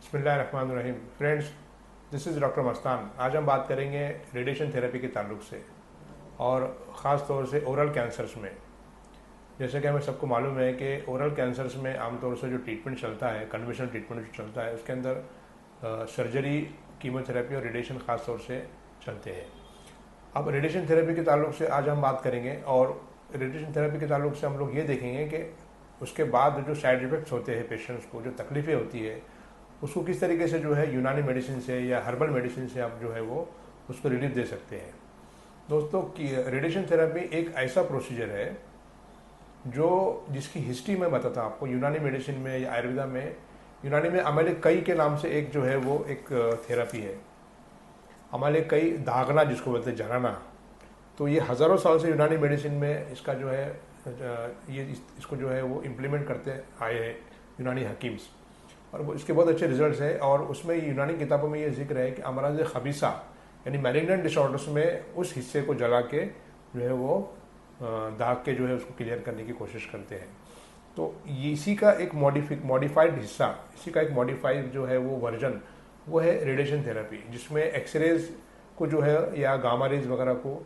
बिस्मिल्लाहिर्रहमानिर्रहीम। Friends, this is doctor Mastan. आज हम बात करेंगे रेडिएशन थेरेपी के ताल्लुक से और ख़ास तौर से ओरल कैंसर्स में। जैसे कि हमें सबको मालूम है कि ओरल कैंसर्स में आमतौर से जो ट्रीटमेंट चलता है, कन्वेंशनल ट्रीटमेंट जो चलता है, उसके अंदर सर्जरी, कीमोथेरेपी और रेडिएशन ख़ास तौर से चलते हैं। अब रेडिएशन थेरेपी के ताल्लुक से आज हम बात करेंगे और रेडिएशन थेरेपी के ताल्लुक से हम लोग ये देखेंगे कि उसके बाद जो साइड इफ़ेक्ट्स होते हैं पेशेंट्स को, जो तकलीफ़ें होती है, उसको किस तरीके से जो है यूनानी मेडिसिन से या हर्बल मेडिसिन से आप जो है वो उसको रिलीफ दे सकते हैं। दोस्तों, कि रेडिएशन थेरेपी एक ऐसा प्रोसीजर है जो जिसकी हिस्ट्री मैं बताता हूँ आपको। यूनानी मेडिसिन में या आयुर्वेदा में, यूनानी में अमले कई के नाम से एक जो है वो एक थेरेपी है। अमले कई दागना जिसको बोलते हैं, जलाना। तो ये हज़ारों साल से यूनानी मेडिसिन में इसका जो है इसको जो है वो इम्प्लीमेंट करते आए हैं यूनानी हकीम्स, और वो इसके बहुत अच्छे रिजल्ट्स हैं। और उसमें यूनानी किताबों में ये जिक्र है कि अमराज खबीसा यानी मैलिग्नेंट डिसऑर्डर्स में उस हिस्से को जला के जो है वो दाग के जो है उसको क्लियर करने की कोशिश करते हैं। तो इसी का एक मॉडिफाइड हिस्सा, इसी का एक मॉडिफाइड जो है वो वर्जन वो है रेडिएशन थेरेपी, जिसमें एक्सरेज को जो है या गामा रेज वगैरह को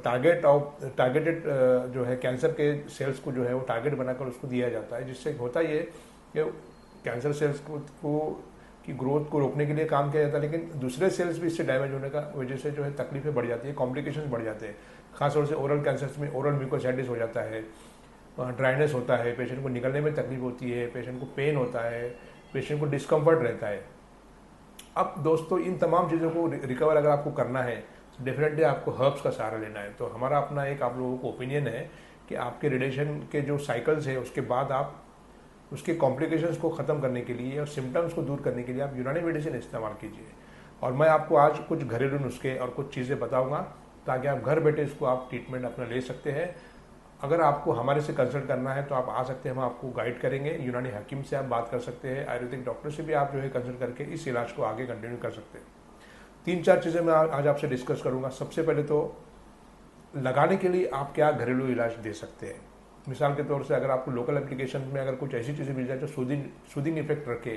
टारगेटेड जो है कैंसर के सेल्स को जो है वो टारगेट बनाकर उसको दिया जाता है। जिससे होता ये कि कैंसर सेल्स को की ग्रोथ को रोकने के लिए काम किया जाता है, लेकिन दूसरे सेल्स भी इससे डैमेज होने का वजह से जो है तकलीफें बढ़ जाती है, कॉम्प्लिकेशन बढ़ जाते हैं। खासतौर से ओरल कैंसर्स में ओरल म्यूकोसाइटिस हो जाता है, ड्राइनेस होता है, पेशेंट को निकलने में तकलीफ होती है, पेशेंट को पेन होता है, पेशेंट को डिस्कम्फर्ट रहता है। अब दोस्तों, इन तमाम चीज़ों को रिकवर अगर आपको करना है तो डेफिनेटली आपको हर्ब्स का सहारा लेना है। तो हमारा अपना एक आप लोगों को ओपिनियन है कि आपके रेडिएशन के जो साइकिल्स है उसके बाद आप उसके कॉम्प्लिकेशंस को ख़त्म करने के लिए और सिम्टम्स को दूर करने के लिए आप यूनानी मेडिसिन इस्तेमाल कीजिए। और मैं आपको आज कुछ घरेलू नुस्खे और कुछ चीज़ें बताऊंगा ताकि आप घर बैठे इसको आप ट्रीटमेंट अपना ले सकते हैं। अगर आपको हमारे से कंसल्ट करना है तो आप आ सकते हैं, हम आपको गाइड करेंगे। यूनानी हकीम से आप बात कर सकते हैं, आयुर्वेदिक डॉक्टर से भी आप जो है कंसल्ट करके इस इलाज को आगे कंटिन्यू कर सकते हैं। 3-4 चीज़ें मैं आज आपसे डिस्कस करूँगा। सबसे पहले तो लगाने के लिए आप क्या घरेलू इलाज दे सकते हैं। मिसाल के तौर से अगर आपको लोकल एप्लीकेशन में अगर कुछ ऐसी चीज़ें मिल जाए जो सूदिंग इफेक्ट रखे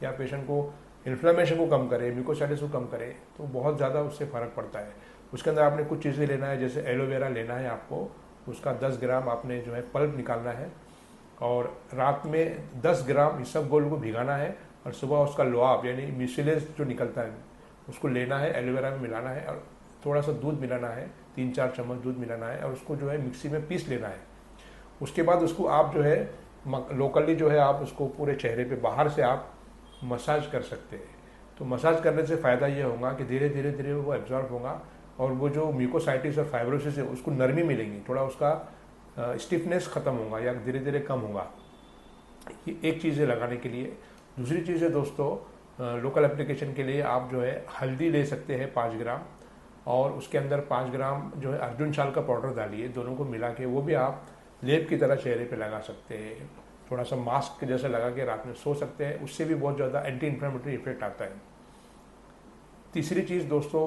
या पेशेंट को इन्फ्लेमेशन को कम करे, म्यूकोसाइटिस को कम करे, तो बहुत ज़्यादा उससे फ़र्क पड़ता है। उसके अंदर आपने कुछ चीज़ें लेना है, जैसे एलोवेरा लेना है आपको, उसका 10 ग्राम आपने जो है पल्प निकालना है और रात में 10 ग्राम इसबगोल को भिगाना है और सुबह उसका लुआब यानी म्यूसिलेज जो निकलता है उसको लेना है, एलोवेरा में मिलाना है और थोड़ा सा दूध मिलाना है, 3-4 चम्मच दूध मिलाना है और उसको जो है मिक्सी में पीस लेना है। उसके बाद उसको आप जो है लोकली जो है आप उसको पूरे चेहरे पे बाहर से आप मसाज कर सकते हैं। तो मसाज करने से फ़ायदा ये होगा कि धीरे धीरे धीरे वो एब्जॉर्ब होगा और वो जो म्यूकोसाइटिस और फाइब्रोसिस है उसको नरमी मिलेंगी, थोड़ा उसका स्टिफनेस ख़त्म होगा या धीरे धीरे कम होगा। ये एक चीज़ है लगाने के लिए। दूसरी चीज़ है दोस्तों, लोकल एप्लीकेशन के लिए आप जो है हल्दी ले सकते हैं 5 ग्राम और उसके अंदर 5 ग्राम जो है अर्जुन शाल का पाउडर डालिए, दोनों को मिला के वो भी आप लेप की तरह चेहरे पे लगा सकते हैं। थोड़ा सा मास्क जैसा लगा के रात में सो सकते हैं, उससे भी बहुत ज़्यादा एंटी इन्फ्लेमेटरी इफेक्ट आता है। तीसरी चीज़ दोस्तों,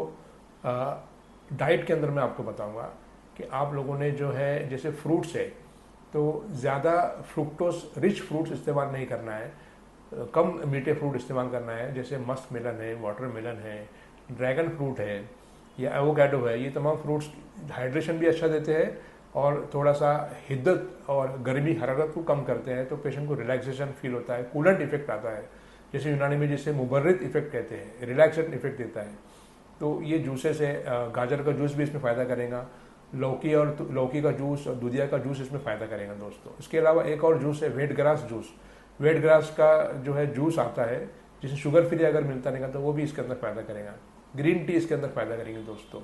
डाइट के अंदर मैं आपको बताऊंगा कि आप लोगों ने जो है जैसे फ्रूट्स है तो ज़्यादा फ्रुक्टोस रिच फ्रूट्स इस्तेमाल नहीं करना है, कम मीठे फ्रूट इस्तेमाल करना है। जैसे मस्क मेलन है, वाटरमेलन है, ड्रैगन फ्रूट है या एवोकाडो है। ये तमाम फ्रूट्स हाइड्रेशन भी अच्छा देते हैं और थोड़ा सा हिद्दत और गर्मी हरारत को कम करते हैं, तो पेशेंट को रिलैक्सेशन फील होता है, कूलेंट इफेक्ट आता है, जैसे यूनानी में जिसे मुबर्रिद इफेक्ट कहते हैं, रिलैक्सेशन इफेक्ट देता है। तो ये जूसेस है, गाजर का जूस भी इसमें फ़ायदा करेगा, लौकी का जूस और दूधिया का जूस इसमें फ़ायदा करेगा दोस्तों। इसके अलावा एक और जूस है wheat grass juice. Wheat grass का जो है जूस आता है जिसे शुगर फ्री अगर मिलता रहेगा तो वो भी इसके अंदर फ़ायदा करेगा। ग्रीन टी इसके अंदर फ़ायदा करेंगे दोस्तों।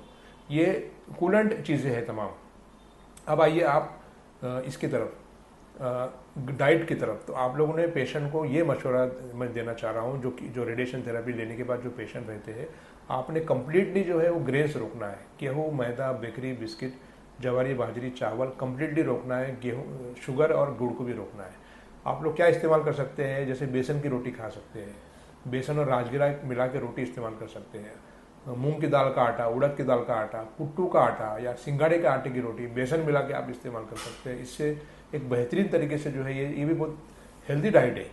ये कूलेंट चीज़ें हैं तमाम। अब आइए आप इसकी तरफ, डाइट की तरफ। तो आप लोगों ने पेशेंट को ये मशवरा मैं देना चाह रहा हूँ जो रेडिएशन थेरेपी लेने के बाद जो पेशेंट रहते हैं, आपने कम्प्लीटली जो है वो ग्रेन्स रोकना है। गेहूँ, मैदा, बेकरी, बिस्किट, जवारी, बाजरी, चावल कम्प्लीटली रोकना है। गेहूँ, शुगर और गुड़ को भी रोकना है। आप लोग क्या इस्तेमाल कर सकते हैं, जैसे बेसन की रोटी खा सकते हैं, बेसन और राजगिरा मिला के रोटी इस्तेमाल कर सकते हैं, मूंग की दाल का आटा, उड़द की दाल का आटा, पुट्टू का आटा या सिंगाड़े के आटे की रोटी बेसन मिला के आप इस्तेमाल कर सकते हैं। इससे एक बेहतरीन तरीके से जो है ये भी बहुत हेल्दी डाइट है।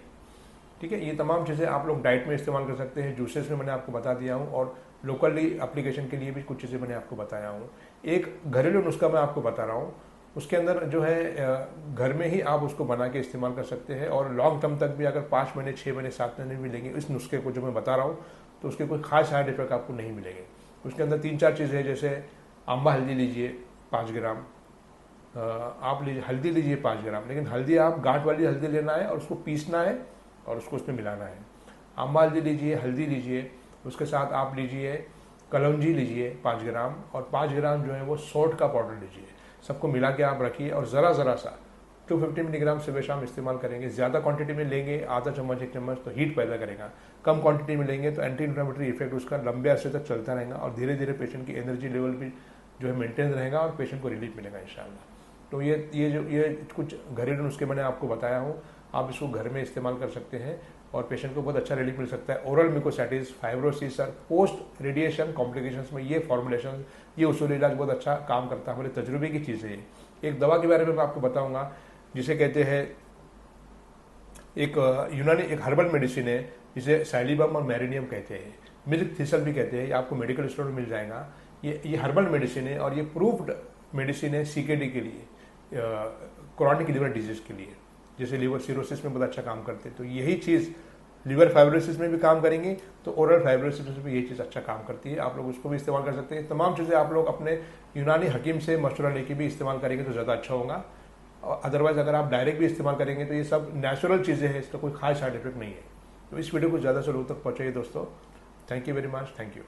ठीक है, ये तमाम चीज़ें आप लोग डाइट में इस्तेमाल कर सकते हैं, जूसेस में मैंने आपको बता दिया हूँ, और लोकली एप्लीकेशन के लिए भी कुछ चीज़ें मैंने आपको बताया हूँ। एक घरेलू नुस्खा मैं आपको बता रहा हूँ, उसके अंदर जो है घर में ही आप उसको बना के इस्तेमाल कर सकते हैं, और लॉन्ग टर्म तक भी अगर 5 महीने 6 महीने 7 महीने भी लेंगे इस नुस्खे को जो मैं बता रहा हूँ, तो उसके कोई खास साइड इफेक्ट आपको नहीं मिलेंगे। उसके अंदर 3-4 चीज़ें हैं, जैसे अम्बा हल्दी लीजिए 5 ग्राम, आप लीजिए हल्दी लीजिए 5 ग्राम, लेकिन हल्दी आप गांठ वाली हल्दी लेना है और उसको पीसना है और उसको उसमें मिलाना है। अम्बा हल्दी लीजिए, हल्दी लीजिए, उसके साथ आप लीजिए कलौंजी लीजिए 5 ग्राम, और 5 ग्राम जो है वो सौंठ का पाउडर लीजिए। सबको मिला के आप रखिए, और ज़रा ज़रा सा 250 मिलीग्राम सुबह शाम इस्तेमाल करेंगे। ज़्यादा क्वांटिटी में लेंगे, आधा चम्मच 1 चम्मच, तो हीट पैदा करेगा। कम क्वांटिटी में लेंगे तो एंटी इन्फ्लेमेटरी इफेक्ट उसका लंबे अरसे तक चलता रहेगा, और धीरे धीरे पेशेंट की एनर्जी लेवल भी जो है मेंटेन रहेगा, और पेशेंट को रिलीफ मिलेगा इंशाल्लाह। तो ये कुछ घरेलू नुस्खे मैंने आपको बताया हूँ, आप इसको घर में इस्तेमाल कर सकते हैं और पेशेंट को बहुत अच्छा रिलीफ मिल सकता है। ओरल म्यूकोसाइटिस, फाइब्रोसिस और पोस्ट रेडिएशन कॉम्प्लिकेशंस में ये फॉर्मुलेशन, ये उसूल इलाज बहुत अच्छा काम करता है। हमारे तजुर्बे की चीज़ है। एक दवा के बारे में मैं आपको बताऊंगा जिसे कहते हैं, एक यूनानी एक हर्बल मेडिसिन है जिसे सैलिबम और मैरिनियम कहते हैं, मिल्क थिसल भी कहते हैं। ये आपको मेडिकल स्टोर में मिल जाएगा। ये हर्बल मेडिसिन है और ये प्रूव्ड मेडिसिन है सीकेडी के लिए, क्रॉनिक लिवर डिजीज के लिए, जैसे लिवर सिरोसिस में बहुत अच्छा काम करते हैं। तो यही चीज़ लिवर फाइब्रोसिस में भी काम करेंगी, तो ओरल फाइब्रोसिस में भी यही चीज़ अच्छा काम करती है। आप लोग उसको भी इस्तेमाल कर सकते हैं। तमाम चीज़ें आप लोग अपने यूनानी हकीम से मशवरा लेके भी इस्तेमाल करेंगे तो ज़्यादा अच्छा होगा। और अदरवाइज अगर आप डायरेक्ट भी इस्तेमाल करेंगे तो ये सब नेचुरल चीज़ें हैं, इसका कोई खास साइड इफेक्ट नहीं है। तो इस वीडियो को ज़्यादा से लोगों तक पहुँचाइए दोस्तों। Thank you very much, thank you.